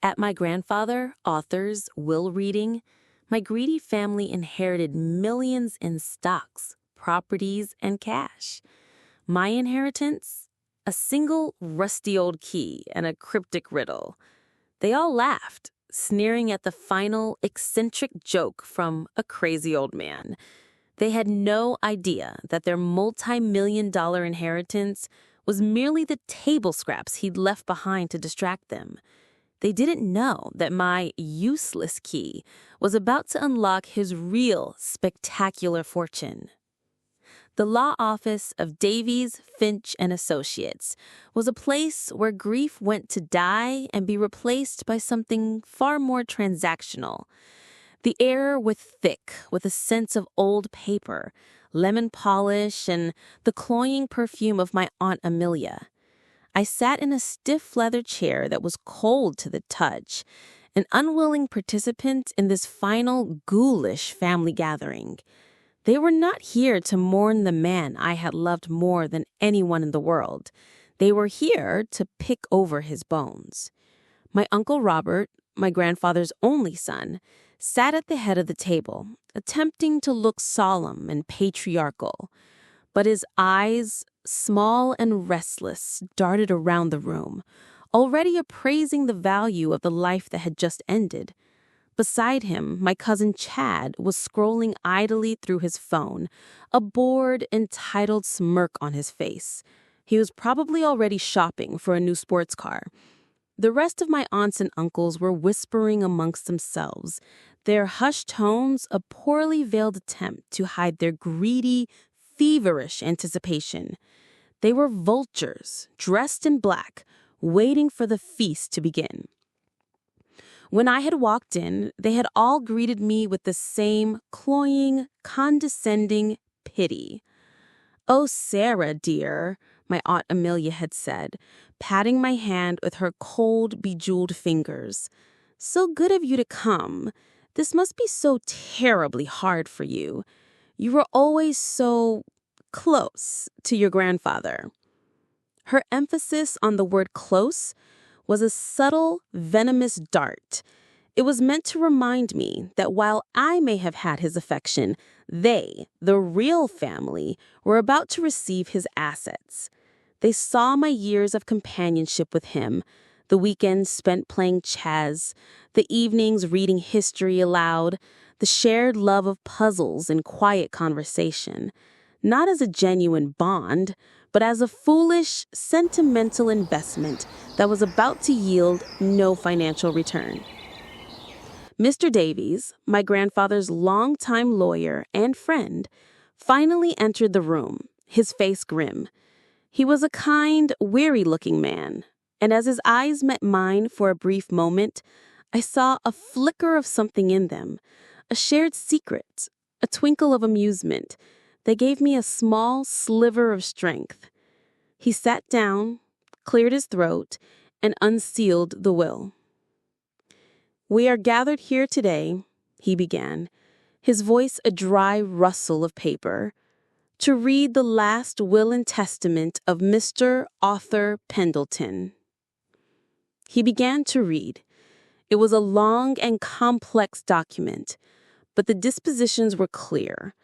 At my grandfather, author's will reading, my greedy family inherited millions in stocks, properties, and cash. My inheritance? A single rusty old key and a cryptic riddle. They all laughed, sneering at the final eccentric joke from a crazy old man. They had no idea that their multi-million-dollar inheritance was merely the table scraps he'd left behind to distract them. They didn't know that my useless key was about to unlock his real spectacular fortune. The law office of Davies, Finch and Associates was a place where grief went to die and be replaced by something far more transactional. The air was thick with a sense of old paper, lemon polish, and the cloying perfume of my Aunt Amelia. I sat in a stiff leather chair that was cold to the touch, an unwilling participant in this final ghoulish family gathering. They were not here to mourn the man I had loved more than anyone in the world. They were here to pick over his bones. My Uncle Robert, my grandfather's only son, sat at the head of the table, attempting to look solemn and patriarchal. But his eyes, small and restless, darted around the room, already appraising the value of the life that had just ended. Beside him, my cousin Chad was scrolling idly through his phone, a bored, entitled smirk on his face. He was probably already shopping for a new sports car. The rest of my aunts and uncles were whispering amongst themselves, their hushed tones a poorly veiled attempt to hide their greedy, feverish anticipation. They were vultures, dressed in black, waiting for the feast to begin. When I had walked in, they had all greeted me with the same cloying, condescending pity. "Oh, Sara, dear," my Aunt Amelia had said, patting my hand with her cold, bejeweled fingers. "So good of you to come. This must be so terribly hard for you. You were always so close to your grandfather." Her emphasis on the word close was a subtle, venomous dart. It was meant to remind me that while I may have had his affection, they, the real family, were about to receive his assets. They saw my years of companionship with him, the weekends spent playing chess, the evenings reading history aloud, the shared love of puzzles and quiet conversation, not as a genuine bond, but as a foolish, sentimental investment that was about to yield no financial return. Mr. Davies, my grandfather's longtime lawyer and friend, finally entered the room, his face grim. He was a kind, weary-looking man, and as his eyes met mine for a brief moment, I saw a flicker of something in them, a shared secret, a twinkle of amusement. They gave me a small sliver of strength. He sat down, cleared his throat, and unsealed the will. "We are gathered here today," he began, his voice a dry rustle of paper, "to read the last will and testament of Mr. Arthur Pendleton." He began to read. It was a long and complex document, but the dispositions were clear.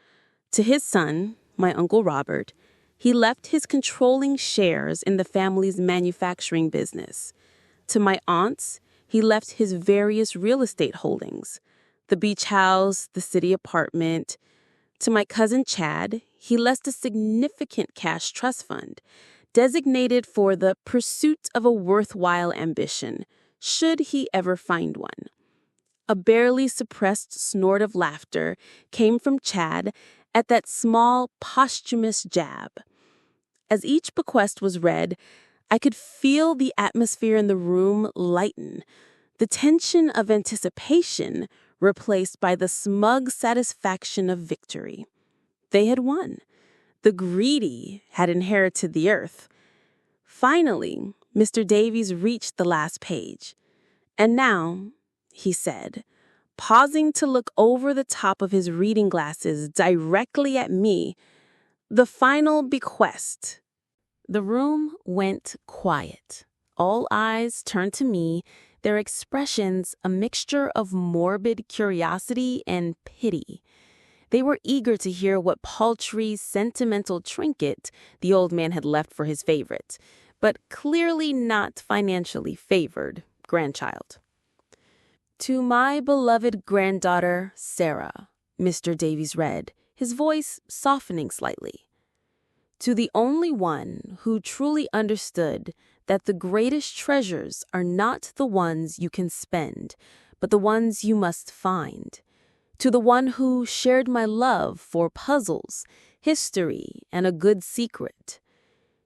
To his son, my Uncle Robert, he left his controlling shares in the family's manufacturing business. To my aunts, he left his various real estate holdings, the beach house, the city apartment. To my cousin Chad, he left a significant cash trust fund, designated for the pursuit of a worthwhile ambition, should he ever find one. A barely suppressed snort of laughter came from Chad at that small, posthumous jab. As each bequest was read, I could feel the atmosphere in the room lighten, the tension of anticipation replaced by the smug satisfaction of victory. They had won. The greedy had inherited the earth. Finally, Mr. Davies reached the last page. "And now," he said, pausing to look over the top of his reading glasses directly at me, "the final bequest." The room went quiet. All eyes turned to me, their expressions a mixture of morbid curiosity and pity. They were eager to hear what paltry, sentimental trinket the old man had left for his favorite, but clearly not financially favored, grandchild. "To my beloved granddaughter, Sara," Mr. Davies read, his voice softening slightly. "To the only one who truly understood that the greatest treasures are not the ones you can spend, but the ones you must find. To the one who shared my love for puzzles, history, and a good secret.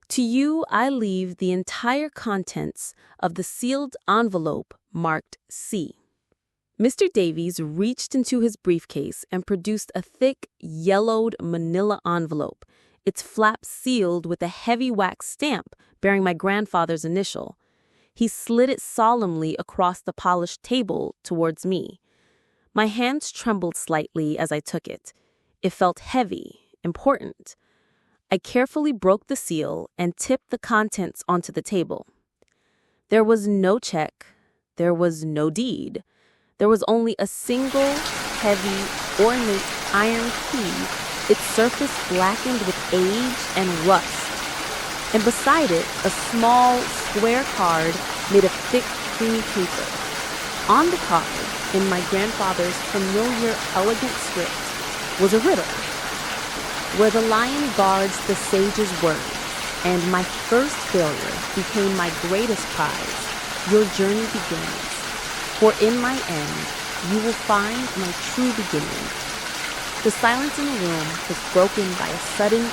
To you I leave the entire contents of the sealed envelope marked C." Mr. Davies reached into his briefcase and produced a thick, yellowed manila envelope, its flap sealed with a heavy wax stamp bearing my grandfather's initial. He slid it solemnly across the polished table towards me. My hands trembled slightly as I took it. It felt heavy, important. I carefully broke the seal and tipped the contents onto the table. There was no check. There was no deed. There was only a single, heavy, ornate iron key, its surface blackened with age and rust, and beside it a small, square card made of thick, creamy paper. On the card, in my grandfather's familiar, elegant script, was a riddle. "Where the lion guards the sage's words, and my first failure became my greatest prize, your journey begins. For in my end, you will find my true beginning." The silence in the room was broken by a sudden,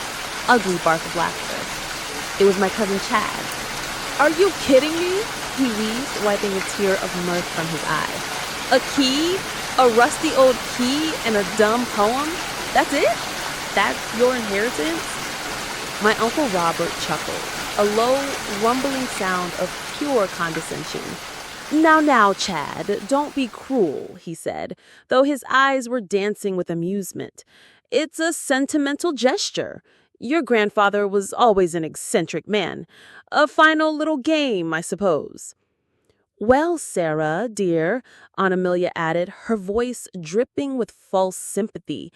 ugly bark of laughter. It was my cousin Chad. "Are you kidding me?" he wheezed, wiping a tear of mirth from his eye. "A key? A rusty old key and a dumb poem? That's it? That's your inheritance?" My Uncle Robert chuckled, a low, rumbling sound of pure condescension. Now, Chad, don't be cruel," he said, though his eyes were dancing with amusement. "It's a sentimental gesture. Your grandfather was always an eccentric man. A final little game, I suppose." "Well, Sara, dear," Aunt Amelia added, her voice dripping with false sympathy,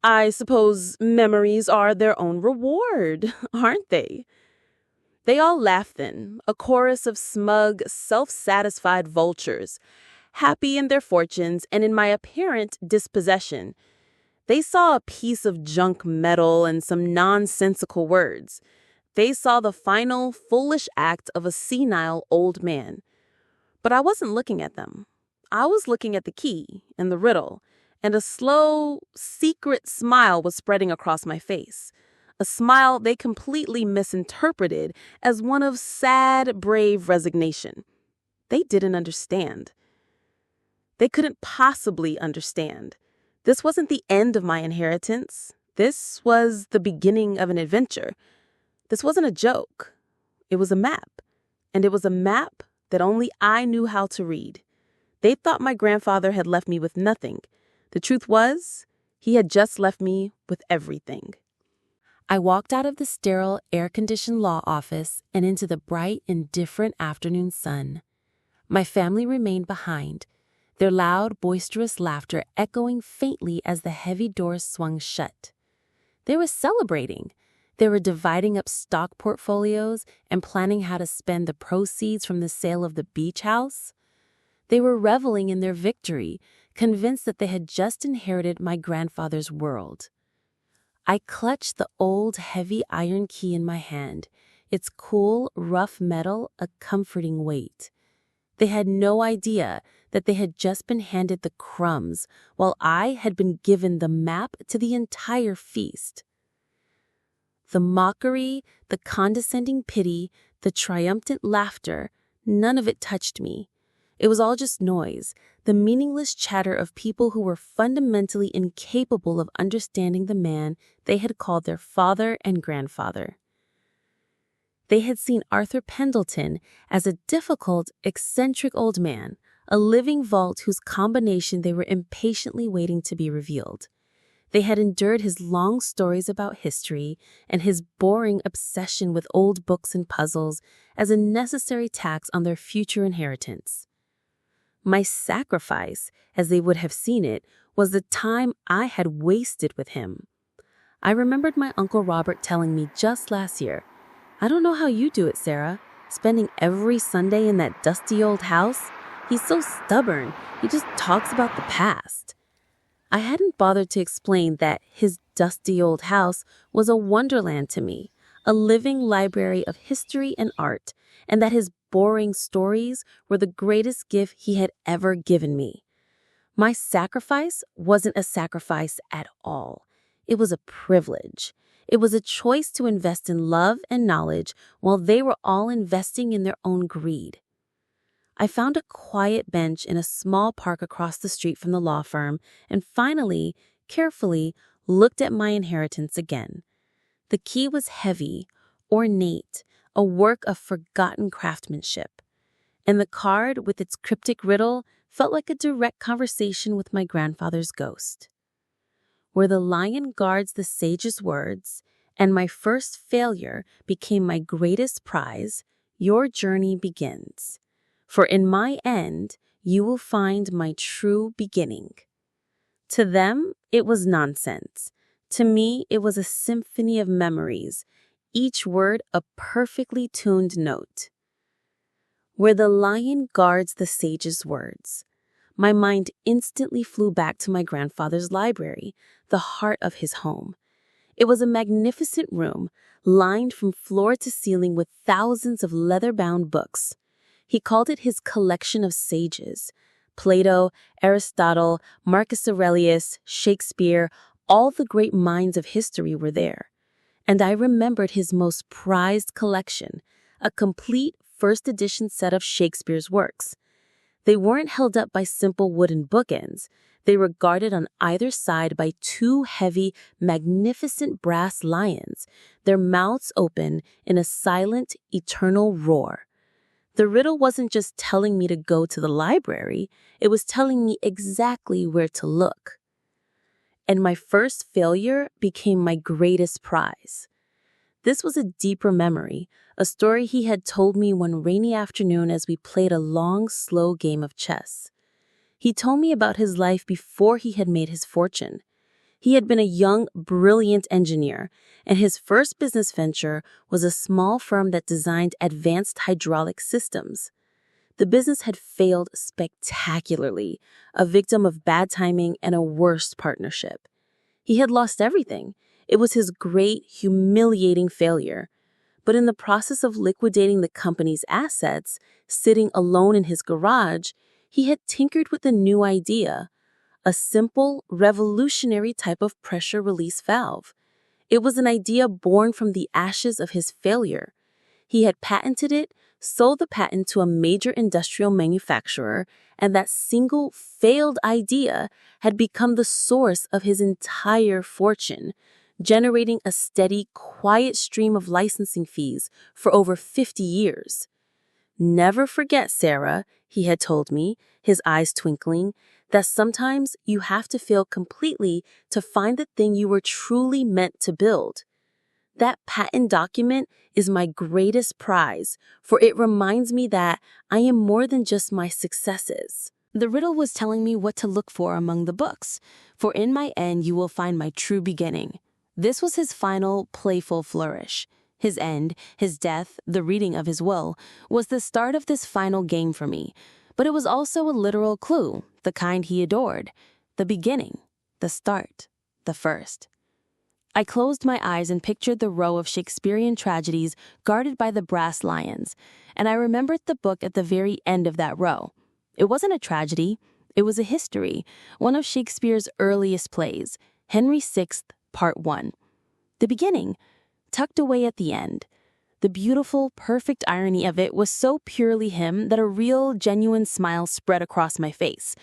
"I suppose memories are their own reward, aren't they?" They all laughed then, a chorus of smug, self-satisfied vultures, happy in their fortunes and in my apparent dispossession. They saw a piece of junk metal and some nonsensical words. They saw the final, foolish act of a senile old man. But I wasn't looking at them. I was looking at the key and the riddle, and a slow, secret smile was spreading across my face. A smile they completely misinterpreted as one of sad, brave resignation. They didn't understand. They couldn't possibly understand. This wasn't the end of my inheritance. This was the beginning of an adventure. This wasn't a joke. It was a map. And it was a map that only I knew how to read. They thought my grandfather had left me with nothing. The truth was, he had just left me with everything. I walked out of the sterile, air-conditioned law office and into the bright, indifferent afternoon sun. My family remained behind, their loud, boisterous laughter echoing faintly as the heavy doors swung shut. They were celebrating. They were dividing up stock portfolios and planning how to spend the proceeds from the sale of the beach house. They were reveling in their victory, convinced that they had just inherited my grandfather's world. I clutched the old, heavy iron key in my hand, its cool, rough metal a comforting weight. They had no idea that they had just been handed the crumbs, while I had been given the map to the entire feast. The mockery, the condescending pity, the triumphant laughter, none of it touched me. It was all just noise, the meaningless chatter of people who were fundamentally incapable of understanding the man they had called their father and grandfather. They had seen Arthur Pendleton as a difficult, eccentric old man, a living vault whose combination they were impatiently waiting to be revealed. They had endured his long stories about history and his boring obsession with old books and puzzles as a necessary tax on their future inheritance. My sacrifice, as they would have seen it, was the time I had wasted with him. I remembered my Uncle Robert telling me just last year, "I don't know how you do it, Sara, spending every Sunday in that dusty old house. He's so stubborn, he just talks about the past." I hadn't bothered to explain that his dusty old house was a wonderland to me, a living library of history and art, and that his boring stories were the greatest gift he had ever given me. My sacrifice wasn't a sacrifice at all. It was a privilege. It was a choice to invest in love and knowledge while they were all investing in their own greed. I found a quiet bench in a small park across the street from the law firm and finally, carefully, looked at my inheritance again. The key was heavy, ornate, a work of forgotten craftsmanship. And the card, with its cryptic riddle, felt like a direct conversation with my grandfather's ghost. Where the lion guards the sage's words, and my first failure became my greatest prize, your journey begins. For in my end, you will find my true beginning. To them, it was nonsense. To me, it was a symphony of memories, each word a perfectly tuned note. Where the lion guards the sage's words. My mind instantly flew back to my grandfather's library, the heart of his home. It was a magnificent room, lined from floor to ceiling with thousands of leather-bound books. He called it his collection of sages. Plato, Aristotle, Marcus Aurelius, Shakespeare, all the great minds of history were there. And I remembered his most prized collection, a complete first edition set of Shakespeare's works. They weren't held up by simple wooden bookends. They were guarded on either side by two heavy, magnificent brass lions, their mouths open in a silent, eternal roar. The riddle wasn't just telling me to go to the library, it was telling me exactly where to look. And my first failure became my greatest prize. This was a deeper memory, a story he had told me one rainy afternoon as we played a long, slow game of chess. He told me about his life before he had made his fortune. He had been a young, brilliant engineer, and his first business venture was a small firm that designed advanced hydraulic systems. The business had failed spectacularly, a victim of bad timing and a worse partnership. He had lost everything. It was his great, humiliating failure. But in the process of liquidating the company's assets, sitting alone in his garage, he had tinkered with a new idea, a simple, revolutionary type of pressure release valve. It was an idea born from the ashes of his failure. He had patented it, sold the patent to a major industrial manufacturer, and that single failed idea had become the source of his entire fortune, generating a steady, quiet stream of licensing fees for over 50 years. "Never forget, Sara," he had told me, his eyes twinkling, "that sometimes you have to fail completely to find the thing you were truly meant to build." That patent document is my greatest prize, for it reminds me that I am more than just my successes. The riddle was telling me what to look for among the books, for in my end you will find my true beginning. This was his final, playful flourish. His end, his death, the reading of his will, was the start of this final game for me, but it was also a literal clue, the kind he adored, the beginning, the start, the first. I closed my eyes and pictured the row of Shakespearean tragedies guarded by the brass lions, and I remembered the book at the very end of that row. It wasn't a tragedy, it was a history, one of Shakespeare's earliest plays, Henry VI, Part 1. The beginning, tucked away at the end. The beautiful, perfect irony of it was so purely him that a real, genuine smile spread across my face.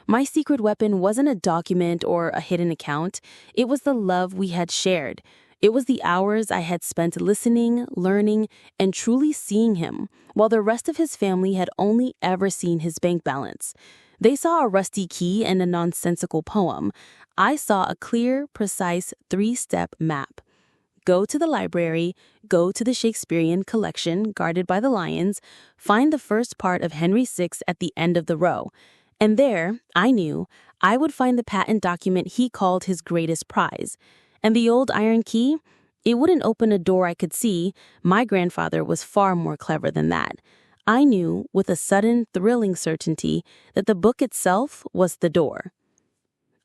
My secret weapon wasn't a document or a hidden account. It was the love we had shared. It was the hours I had spent listening, learning, and truly seeing him, while the rest of his family had only ever seen his bank balance. They saw a rusty key and a nonsensical poem. I saw a clear, precise, 3-step map. go to the library, go to the Shakespearean collection guarded by the lions, find the first part of Henry VI at the end of the row. And there, I knew, I would find the patent document he called his greatest prize. And the old iron key? It wouldn't open a door I could see. My grandfather was far more clever than that. I knew, with a sudden, thrilling certainty, that the book itself was the door.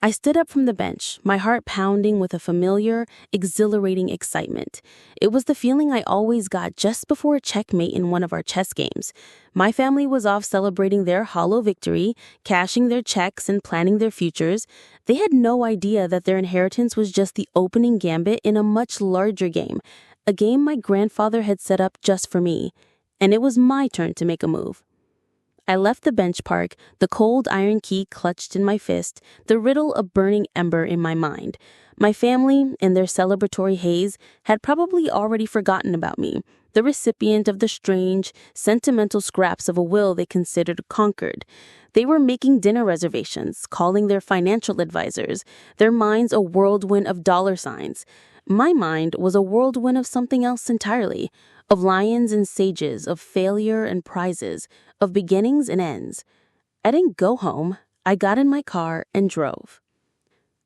I stood up from the bench, my heart pounding with a familiar, exhilarating excitement. It was the feeling I always got just before a checkmate in one of our chess games. My family was off celebrating their hollow victory, cashing their checks and planning their futures. They had no idea that their inheritance was just the opening gambit in a much larger game, a game my grandfather had set up just for me. And it was my turn to make a move. I left the bench park, the cold iron key clutched in my fist, the riddle a burning ember in my mind. My family, in their celebratory haze, had probably already forgotten about me, the recipient of the strange, sentimental scraps of a will they considered conquered. They were making dinner reservations, calling their financial advisors, their minds a whirlwind of dollar signs. My mind was a whirlwind of something else entirely, of lions and sages, of failure and prizes, of beginnings and ends. I didn't go home. I got in my car and drove.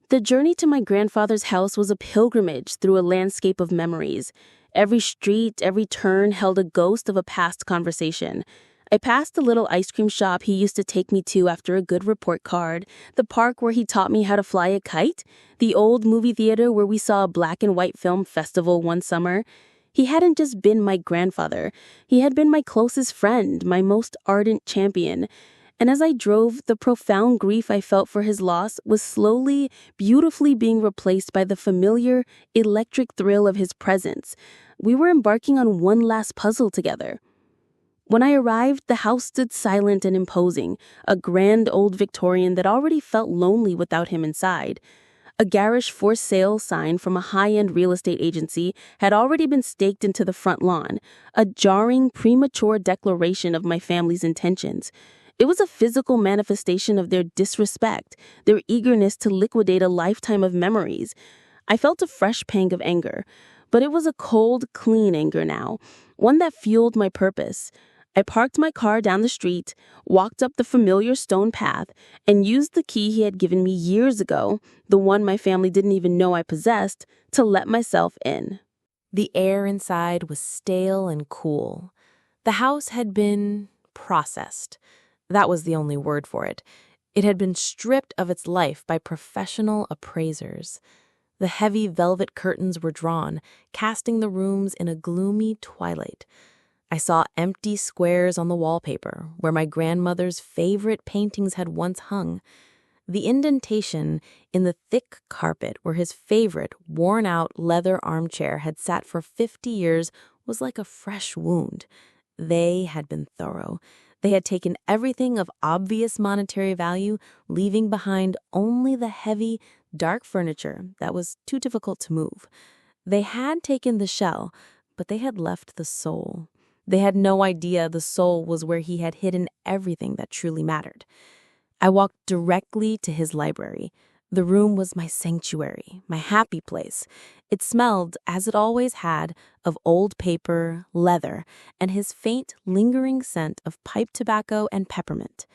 The journey to my grandfather's house was a pilgrimage through a landscape of memories. Every street, every turn held a ghost of a past conversation. I passed the little ice cream shop he used to take me to after a good report card, the park where he taught me how to fly a kite, the old movie theater where we saw a black and white film festival one summer. He hadn't just been my grandfather. He had been my closest friend, my most ardent champion. And as I drove, the profound grief I felt for his loss was slowly, beautifully being replaced by the familiar, electric thrill of his presence. We were embarking on one last puzzle together. When I arrived, the house stood silent and imposing, a grand old Victorian that already felt lonely without him inside. A garish for sale sign from a high-end real estate agency had already been staked into the front lawn, a jarring, premature declaration of my family's intentions. It was a physical manifestation of their disrespect, their eagerness to liquidate a lifetime of memories. I felt a fresh pang of anger, but it was a cold, clean anger now, one that fueled my purpose. I parked my car down the street, walked up the familiar stone path, and used the key he had given me years ago, the one my family didn't even know I possessed, to let myself in. The air inside was stale and cool. The house had been processed. That was the only word for it. It had been stripped of its life by professional appraisers. The heavy velvet curtains were drawn, casting the rooms in a gloomy twilight. I saw empty squares on the wallpaper where my grandmother's favorite paintings had once hung. The indentation in the thick carpet where his favorite, worn-out leather armchair had sat for 50 years was like a fresh wound. They had been thorough. They had taken everything of obvious monetary value, leaving behind only the heavy, dark furniture that was too difficult to move. They had taken the shell, but they had left the soul. They had no idea the soul was where he had hidden everything that truly mattered. I walked directly to his library. The room was my sanctuary, my happy place. It smelled, as it always had, of old paper, leather, and his faint, lingering scent of pipe tobacco and peppermint.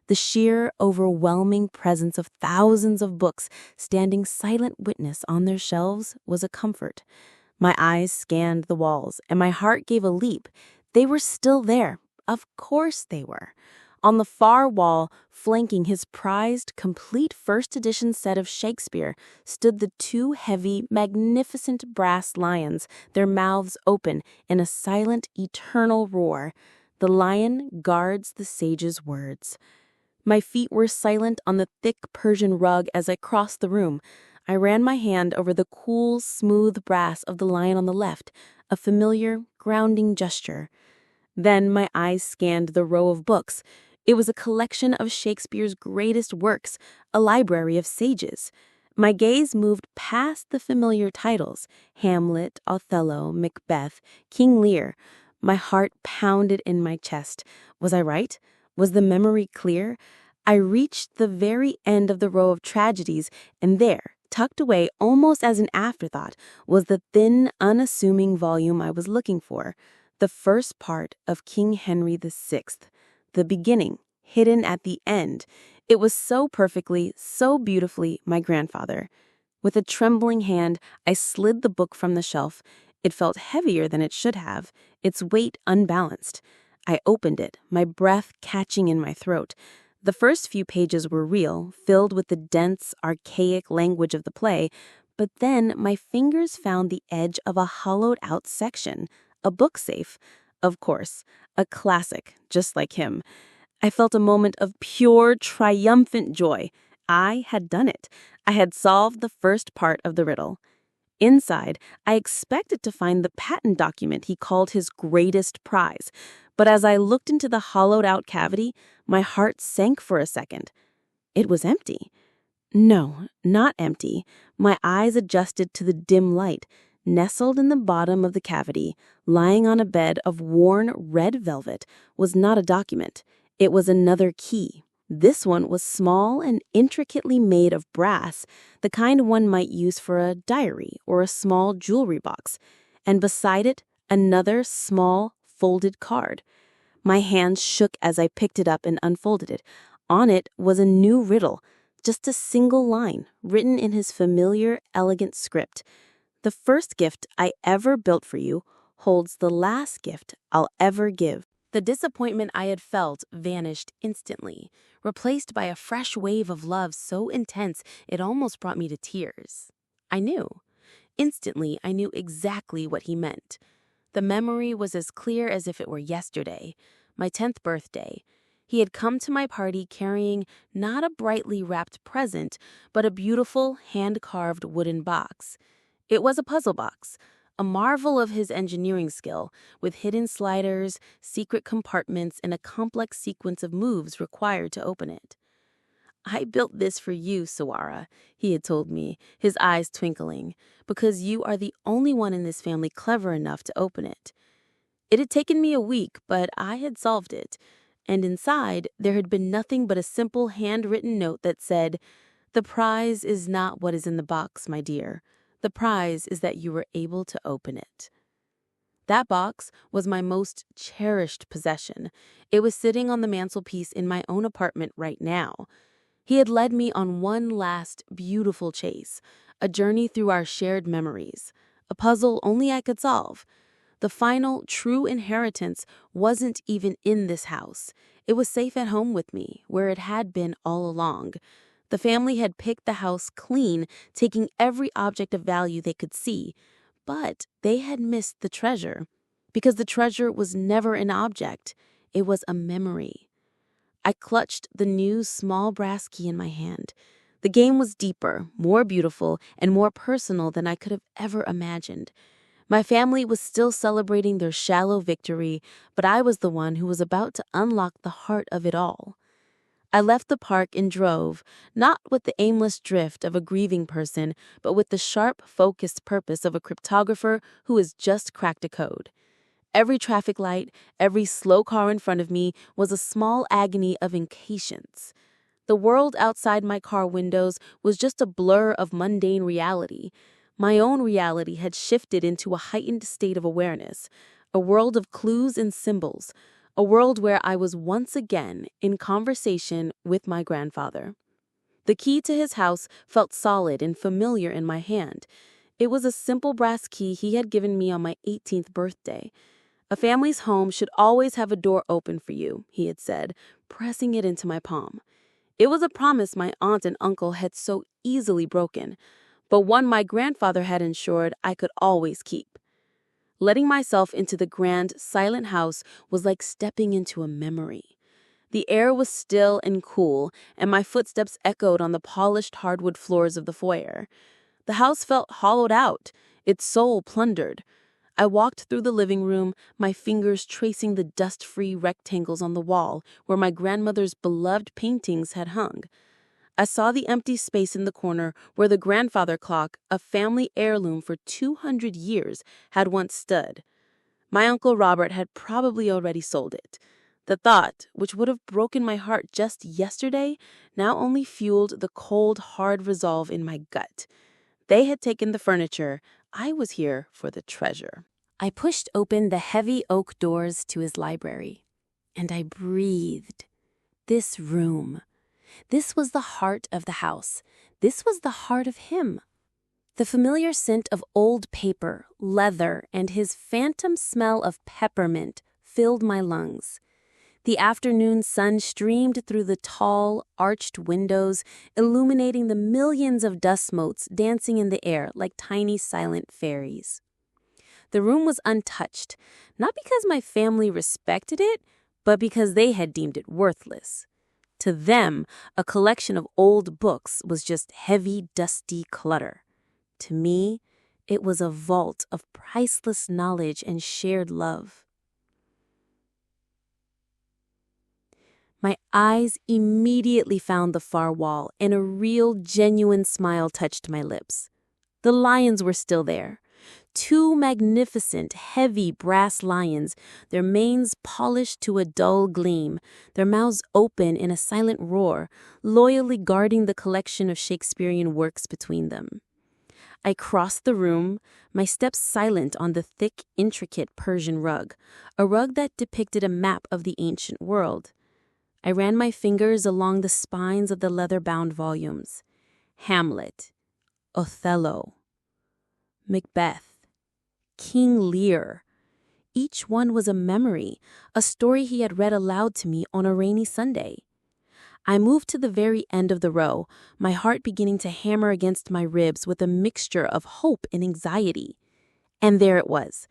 The sheer, overwhelming presence of thousands of books standing silent witness on their shelves was a comfort. My eyes scanned the walls, and my heart gave a leap. They were still there. Of course they were. On the far wall, flanking his prized, complete first edition set of Shakespeare, stood the two heavy, magnificent brass lions, their mouths open in a silent, eternal roar. The lion guards the sage's words. My feet were silent on the thick Persian rug as I crossed the room. I ran my hand over the cool, smooth brass of the lion on the left, a familiar, grounding gesture. Then my eyes scanned the row of books. It was a collection of Shakespeare's greatest works, a library of sages. My gaze moved past the familiar titles, Hamlet, Othello, Macbeth, King Lear. My heart pounded in my chest. Was I right? Was the memory clear? I reached the very end of the row of tragedies, and there, Tucked away almost as an afterthought was the thin, unassuming volume I was looking for, the first part of King Henry VI, the beginning, hidden at the end. It was so perfectly, so beautifully my grandfather. With a trembling hand, I slid the book from the shelf. It felt heavier than it should have, its weight unbalanced. I opened it, my breath catching in my throat. The first few pages were real, filled with the dense, archaic language of the play, but then my fingers found the edge of a hollowed-out section, a book safe. Of course, a classic, just like him. I felt a moment of pure, triumphant joy. I had done it. I had solved the first part of the riddle. Inside, I expected to find the patent document he called his greatest prize, but as I looked into the hollowed-out cavity, my heart sank for a second. It was empty. No, not empty. My eyes adjusted to the dim light. Nestled in the bottom of the cavity, lying on a bed of worn red velvet, was not a document. It was another key. This one was small and intricately made of brass, the kind one might use for a diary or a small jewelry box, and beside it, another small, folded card. My hands shook as I picked it up and unfolded it. On it was a new riddle, just a single line, written in his familiar, elegant script. The first gift I ever built for you holds the last gift I'll ever give. The disappointment I had felt vanished instantly, replaced by a fresh wave of love so intense it almost brought me to tears. I knew. Instantly, I knew exactly what he meant. The memory was as clear as if it were yesterday, my 10th birthday. He had come to my party carrying not a brightly wrapped present, but a beautiful, hand-carved wooden box. It was a puzzle box, a marvel of his engineering skill, with hidden sliders, secret compartments, and a complex sequence of moves required to open it. "I built this for you, Sara," he had told me, his eyes twinkling, "because you are the only one in this family clever enough to open it." It had taken me a week, but I had solved it, and inside there had been nothing but a simple handwritten note that said, "The prize is not what is in the box, my dear. The prize is that you were able to open it." That box was my most cherished possession. It was sitting on the mantelpiece in my own apartment right now. He had led me on one last, beautiful chase, a journey through our shared memories, a puzzle only I could solve. The final, true inheritance wasn't even in this house. It was safe at home with me, where it had been all along. The family had picked the house clean, taking every object of value they could see, but they had missed the treasure, because the treasure was never an object. It was a memory. I clutched the new small brass key in my hand. The game was deeper, more beautiful, and more personal than I could have ever imagined. My family was still celebrating their shallow victory, but I was the one who was about to unlock the heart of it all. I left the park and drove, not with the aimless drift of a grieving person, but with the sharp, focused purpose of a cryptographer who has just cracked a code. Every traffic light, every slow car in front of me was a small agony of impatience. The world outside my car windows was just a blur of mundane reality. My own reality had shifted into a heightened state of awareness, a world of clues and symbols, a world where I was once again in conversation with my grandfather. The key to his house felt solid and familiar in my hand. It was a simple brass key he had given me on my 18th birthday. "A family's home should always have a door open for you," he had said, pressing it into my palm. It was a promise my aunt and uncle had so easily broken, but one my grandfather had ensured I could always keep. Letting myself into the grand, silent house was like stepping into a memory. The air was still and cool, and my footsteps echoed on the polished hardwood floors of the foyer. The house felt hollowed out, its soul plundered. I walked through the living room, my fingers tracing the dust-free rectangles on the wall where my grandmother's beloved paintings had hung. I saw the empty space in the corner where the grandfather clock, a family heirloom for 200 years, had once stood. My Uncle Robert had probably already sold it. The thought, which would have broken my heart just yesterday, now only fueled the cold, hard resolve in my gut. They had taken the furniture. I was here for the treasure. I pushed open the heavy oak doors to his library, and I breathed. This room. This was the heart of the house. This was the heart of him. The familiar scent of old paper, leather, and his phantom smell of peppermint filled my lungs. The afternoon sun streamed through the tall, arched windows, illuminating the millions of dust motes dancing in the air like tiny silent fairies. The room was untouched, not because my family respected it, but because they had deemed it worthless. To them, a collection of old books was just heavy, dusty clutter. To me, it was a vault of priceless knowledge and shared love. My eyes immediately found the far wall, and a real, genuine smile touched my lips. The lions were still there. 2 magnificent, heavy brass lions, their manes polished to a dull gleam, their mouths open in a silent roar, loyally guarding the collection of Shakespearean works between them. I crossed the room, my steps silent on the thick, intricate Persian rug, a rug that depicted a map of the ancient world. I ran my fingers along the spines of the leather-bound volumes. Hamlet, Othello, Macbeth, King Lear. Each one was a memory, a story he had read aloud to me on a rainy Sunday. I moved to the very end of the row, my heart beginning to hammer against my ribs with a mixture of hope and anxiety. And there it was,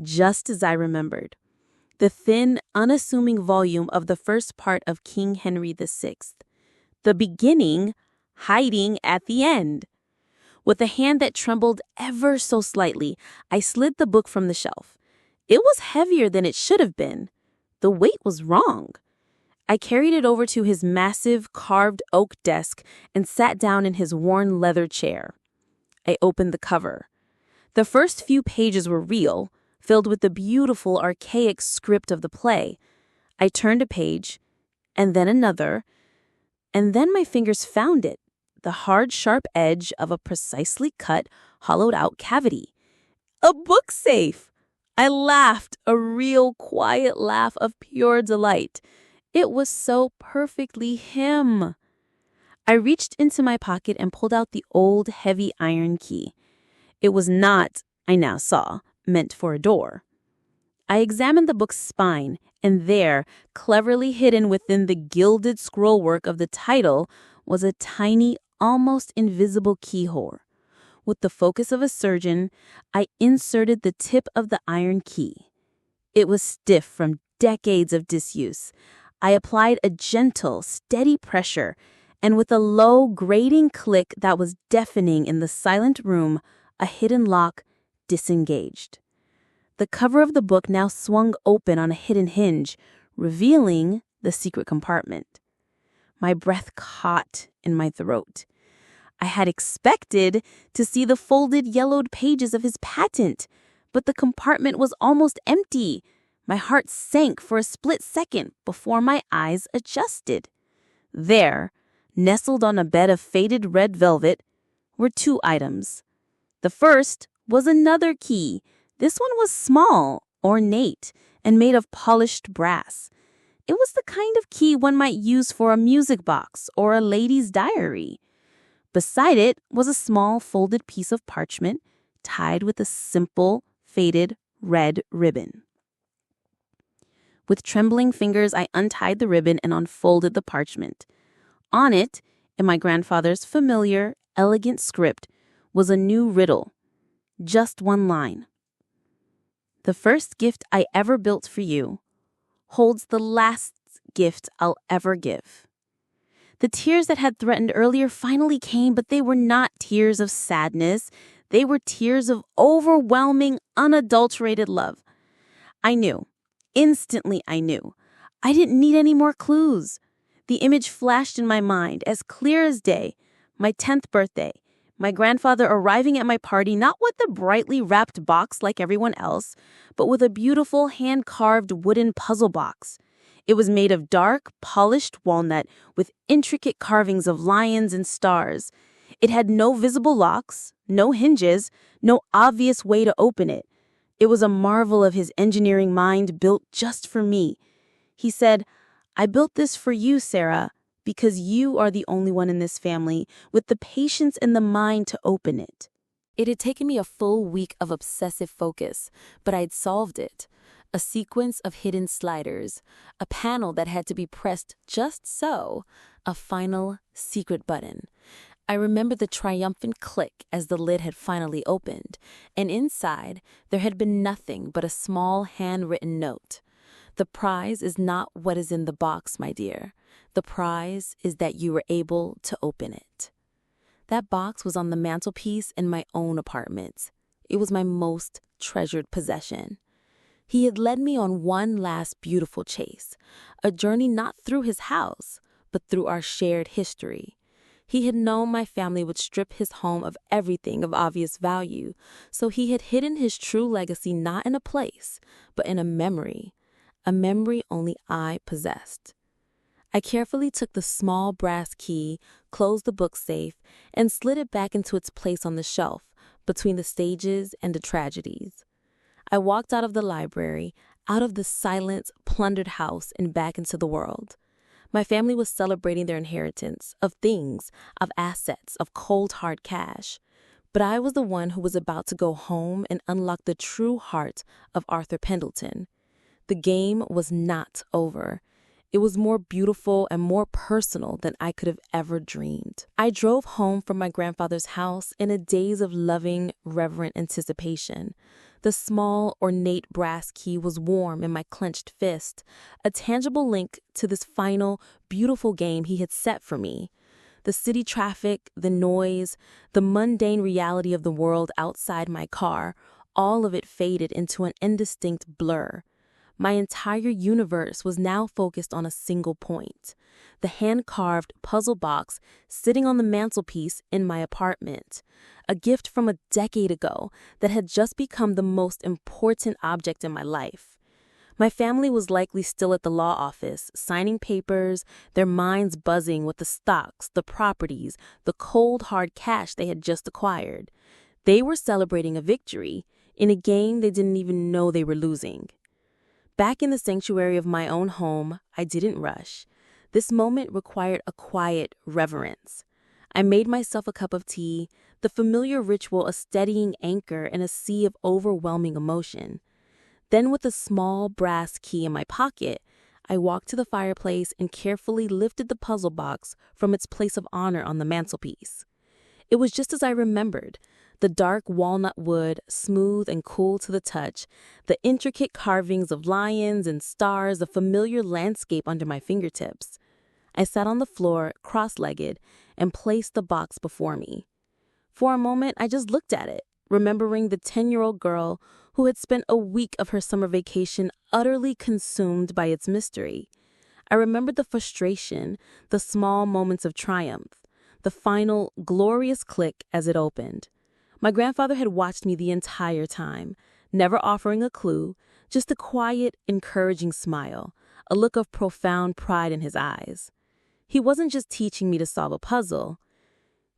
just as I remembered. The thin, unassuming volume of the first part of King Henry VI. The beginning, hiding at the end. With a hand that trembled ever so slightly, I slid the book from the shelf. It was heavier than it should have been. The weight was wrong. I carried it over to his massive, carved oak desk and sat down in his worn leather chair. I opened the cover. The first few pages were real, filled with the beautiful, archaic script of the play. I turned a page, and then another, and then my fingers found it, the hard, sharp edge of a precisely cut, hollowed-out cavity. A book safe! I laughed, a real, quiet laugh of pure delight. It was so perfectly him. I reached into my pocket and pulled out the old, heavy iron key. It was not, I now saw, meant for a door. I examined the book's spine, and there, cleverly hidden within the gilded scrollwork of the title, was a tiny, almost invisible keyhole. With the focus of a surgeon, I inserted the tip of the iron key. It was stiff from decades of disuse. I applied a gentle, steady pressure, and with a low, grating click that was deafening in the silent room, a hidden lock disengaged. The cover of the book now swung open on a hidden hinge, revealing the secret compartment. My breath caught in my throat. I had expected to see the folded, yellowed pages of his patent, but the compartment was almost empty. My heart sank for a split second before my eyes adjusted. There, nestled on a bed of faded red velvet, were 2 items. The first was another key. This one was small, ornate, and made of polished brass. It was the kind of key one might use for a music box or a lady's diary. Beside it was a small folded piece of parchment tied with a simple, faded red ribbon. With trembling fingers, I untied the ribbon and unfolded the parchment. On it, in my grandfather's familiar, elegant script, was a new riddle. Just 1 line. The first gift I ever built for you holds the last gift I'll ever give. The tears that had threatened earlier finally came, but they were not tears of sadness. They were tears of overwhelming, unadulterated love. I knew. Instantly I knew. I didn't need any more clues. The image flashed in my mind, as clear as day. My 10th birthday. My grandfather arriving at my party, not with a brightly wrapped box like everyone else, but with a beautiful hand-carved wooden puzzle box. It was made of dark, polished walnut with intricate carvings of lions and stars. It had no visible locks, no hinges, no obvious way to open it. It was a marvel of his engineering mind built just for me. He said, "I built this for you, Sara, because you are the only one in this family with the patience and the mind to open it." It had taken me a full week of obsessive focus, but I'd solved it. A sequence of hidden sliders, a panel that had to be pressed just so, a final secret button. I remember the triumphant click as the lid had finally opened, and inside there had been nothing but a small handwritten note. "The prize is not what is in the box, my dear. The prize is that you were able to open it." That box was on the mantelpiece in my own apartment. It was my most treasured possession. He had led me on one last beautiful chase, a journey not through his house, but through our shared history. He had known my family would strip his home of everything of obvious value, so he had hidden his true legacy not in a place, but in a memory only I possessed. I carefully took the small brass key, closed the book safe, and slid it back into its place on the shelf, between the stages and the tragedies. I walked out of the library, out of the silent, plundered house, and back into the world. My family was celebrating their inheritance of things, of assets, of cold, hard cash. But I was the one who was about to go home and unlock the true heart of Arthur Pendleton. The game was not over. It was more beautiful and more personal than I could have ever dreamed. I drove home from my grandfather's house in a daze of loving, reverent anticipation. The small, ornate brass key was warm in my clenched fist, a tangible link to this final, beautiful game he had set for me. The city traffic, the noise, the mundane reality of the world outside my car, all of it faded into an indistinct blur. My entire universe was now focused on a single point, the hand-carved puzzle box sitting on the mantelpiece in my apartment, a gift from a decade ago that had just become the most important object in my life. My family was likely still at the law office, signing papers, their minds buzzing with the stocks, the properties, the cold, hard cash they had just acquired. They were celebrating a victory in a game they didn't even know they were losing. Back in the sanctuary of my own home, I didn't rush. This moment required a quiet reverence. I made myself a cup of tea, the familiar ritual a steadying anchor in a sea of overwhelming emotion. Then, with a small brass key in my pocket, I walked to the fireplace and carefully lifted the puzzle box from its place of honor on the mantelpiece. It was just as I remembered. The dark walnut wood, smooth and cool to the touch, the intricate carvings of lions and stars, a familiar landscape under my fingertips. I sat on the floor, cross-legged, and placed the box before me. For a moment, I just looked at it, remembering the 10-year-old girl who had spent a week of her summer vacation utterly consumed by its mystery. I remembered the frustration, the small moments of triumph, the final, glorious click as it opened. My grandfather had watched me the entire time, never offering a clue, just a quiet, encouraging smile, a look of profound pride in his eyes. He wasn't just teaching me to solve a puzzle.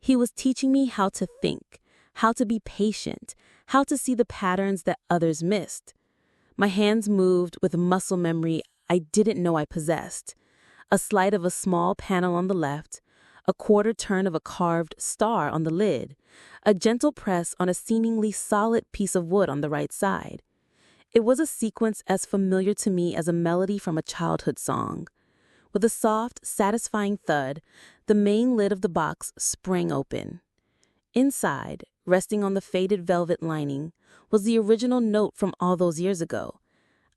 He was teaching me how to think, how to be patient, how to see the patterns that others missed. My hands moved with muscle memory I didn't know I possessed. A slide of a small panel on the left, a quarter turn of a carved star on the lid, a gentle press on a seemingly solid piece of wood on the right side. It was a sequence as familiar to me as a melody from a childhood song. With a soft, satisfying thud, the main lid of the box sprang open. Inside, resting on the faded velvet lining, was the original note from all those years ago.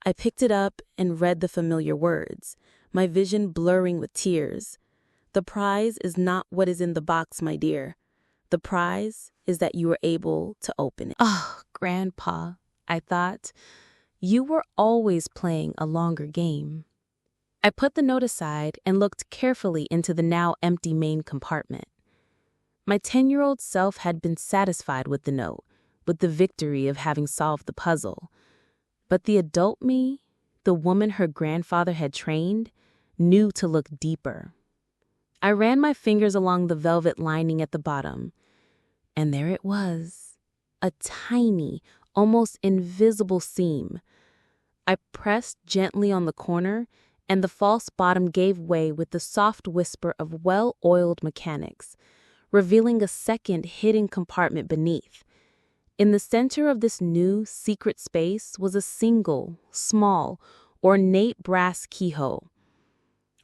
I picked it up and read the familiar words, my vision blurring with tears. "The prize is not what is in the box, my dear. The prize is that you were able to open it." "Oh, Grandpa," I thought, "you were always playing a longer game." I put the note aside and looked carefully into the now empty main compartment. My 10-year-old self had been satisfied with the note, with the victory of having solved the puzzle. But the adult me, the woman her grandfather had trained, knew to look deeper. I ran my fingers along the velvet lining at the bottom, and there it was, a tiny, almost invisible seam. I pressed gently on the corner, and the false bottom gave way with the soft whisper of well-oiled mechanics, revealing a second hidden compartment beneath. In the center of this new, secret space was a single, small, ornate brass keyhole.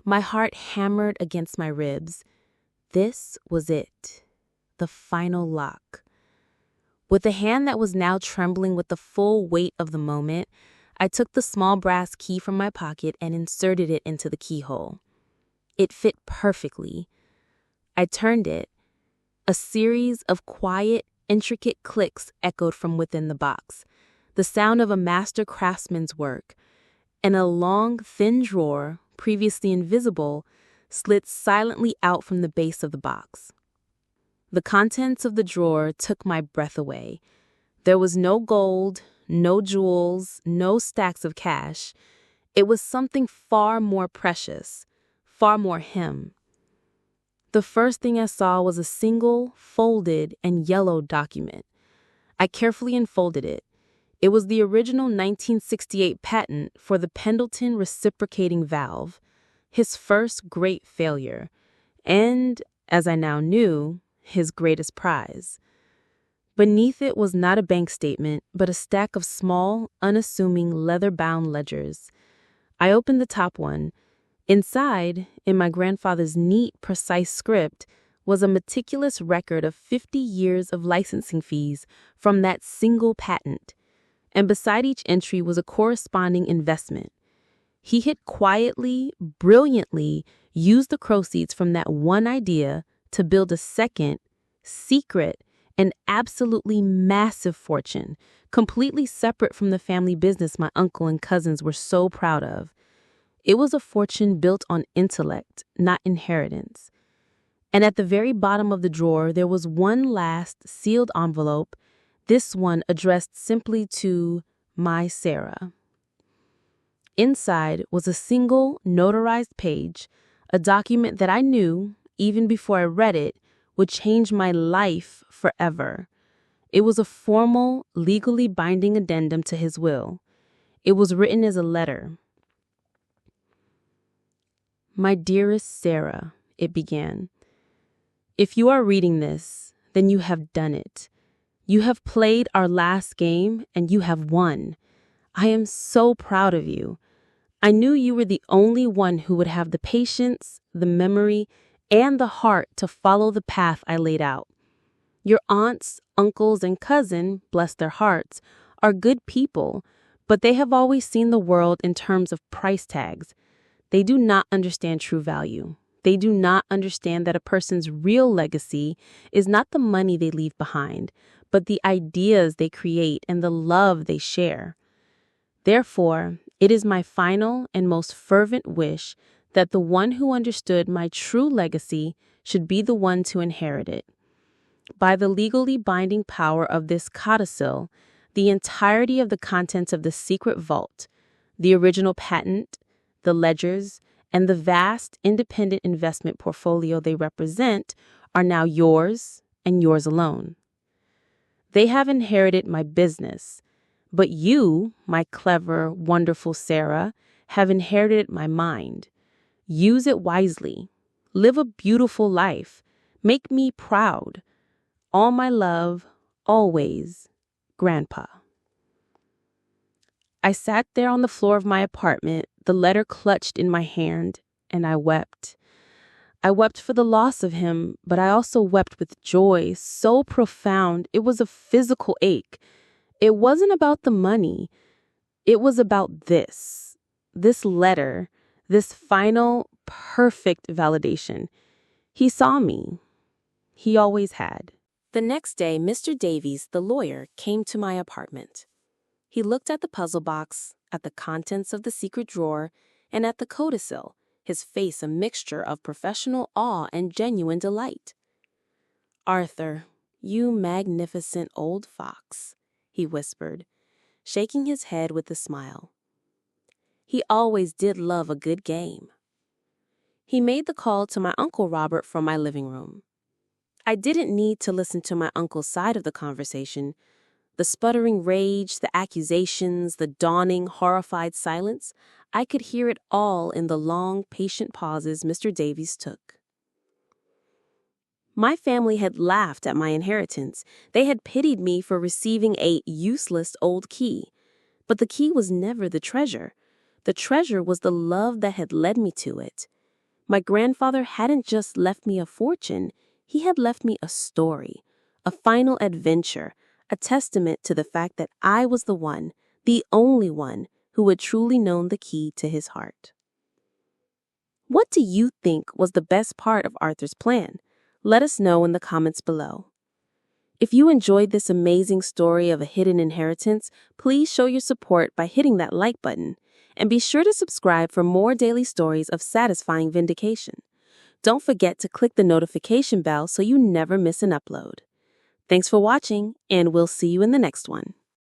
My heart hammered against my ribs. This was it, the final lock. With a hand that was now trembling with the full weight of the moment, I took the small brass key from my pocket and inserted it into the keyhole. It fit perfectly. I turned it. A series of quiet, intricate clicks echoed from within the box, the sound of a master craftsman's work, and a long, thin drawer, previously invisible, slid silently out from the base of the box. The contents of the drawer took my breath away. There was no gold, no jewels, no stacks of cash. It was something far more precious, far more him. The first thing I saw was a single, folded, and yellowed document. I carefully unfolded it. It was the original 1968 patent for the Pendleton reciprocating valve, his first great failure, and, as I now knew, his greatest prize. Beneath it was not a bank statement, but a stack of small, unassuming, leather-bound ledgers. I opened the top one. Inside, in my grandfather's neat, precise script, was a meticulous record of 50 years of licensing fees from that single patent. And beside each entry was a corresponding investment. He had quietly, brilliantly used the proceeds from that one idea to build a second, secret, and absolutely massive fortune, completely separate from the family business my uncle and cousins were so proud of. It was a fortune built on intellect, not inheritance. And at the very bottom of the drawer, there was one last sealed envelope, this one addressed simply to my Sara. Inside was a single notarized page, a document that I knew, even before I read it, would change my life forever. It was a formal, legally binding addendum to his will. It was written as a letter. "My dearest Sara," it began, "if you are reading this, then you have done it. You have played our last game and you have won. I am so proud of you. I knew you were the only one who would have the patience, the memory, and the heart to follow the path I laid out. Your aunts, uncles, and cousin, bless their hearts, are good people, but they have always seen the world in terms of price tags. They do not understand true value. They do not understand that a person's real legacy is not the money they leave behind, but the ideas they create and the love they share. Therefore, it is my final and most fervent wish that the one who understood my true legacy should be the one to inherit it. By the legally binding power of this codicil, the entirety of the contents of the secret vault, the original patent, the ledgers, and the vast independent investment portfolio they represent are now yours and yours alone. They have inherited my business, but you, my clever, wonderful Sara, have inherited my mind. Use it wisely. Live a beautiful life. Make me proud. All my love, always, Grandpa." I sat there on the floor of my apartment, the letter clutched in my hand, and I wept. I wept for the loss of him, but I also wept with joy so profound it was a physical ache. It wasn't about the money. It was about this letter, this final, perfect validation. He saw me. He always had. The next day, Mr. Davies, the lawyer, came to my apartment. He looked at the puzzle box, at the contents of the secret drawer, and at the codicil, his face a mixture of professional awe and genuine delight. "Arthur, you magnificent old fox," he whispered, shaking his head with a smile. He always did love a good game. He made the call to my Uncle Robert from my living room. I didn't need to listen to my uncle's side of the conversation. The sputtering rage, the accusations, the dawning, horrified silence, I could hear it all in the long, patient pauses Mr. Davies took. My family had laughed at my inheritance. They had pitied me for receiving a useless old key. But the key was never the treasure. The treasure was the love that had led me to it. My grandfather hadn't just left me a fortune, he had left me a story, a final adventure, a testament to the fact that I was the one, the only one, who had truly known the key to his heart. What do you think was the best part of Arthur's plan? Let us know in the comments below. If you enjoyed this amazing story of a hidden inheritance, please show your support by hitting that like button. And be sure to subscribe for more daily stories of satisfying vindication. Don't forget to click the notification bell so you never miss an upload. Thanks for watching, and we'll see you in the next one.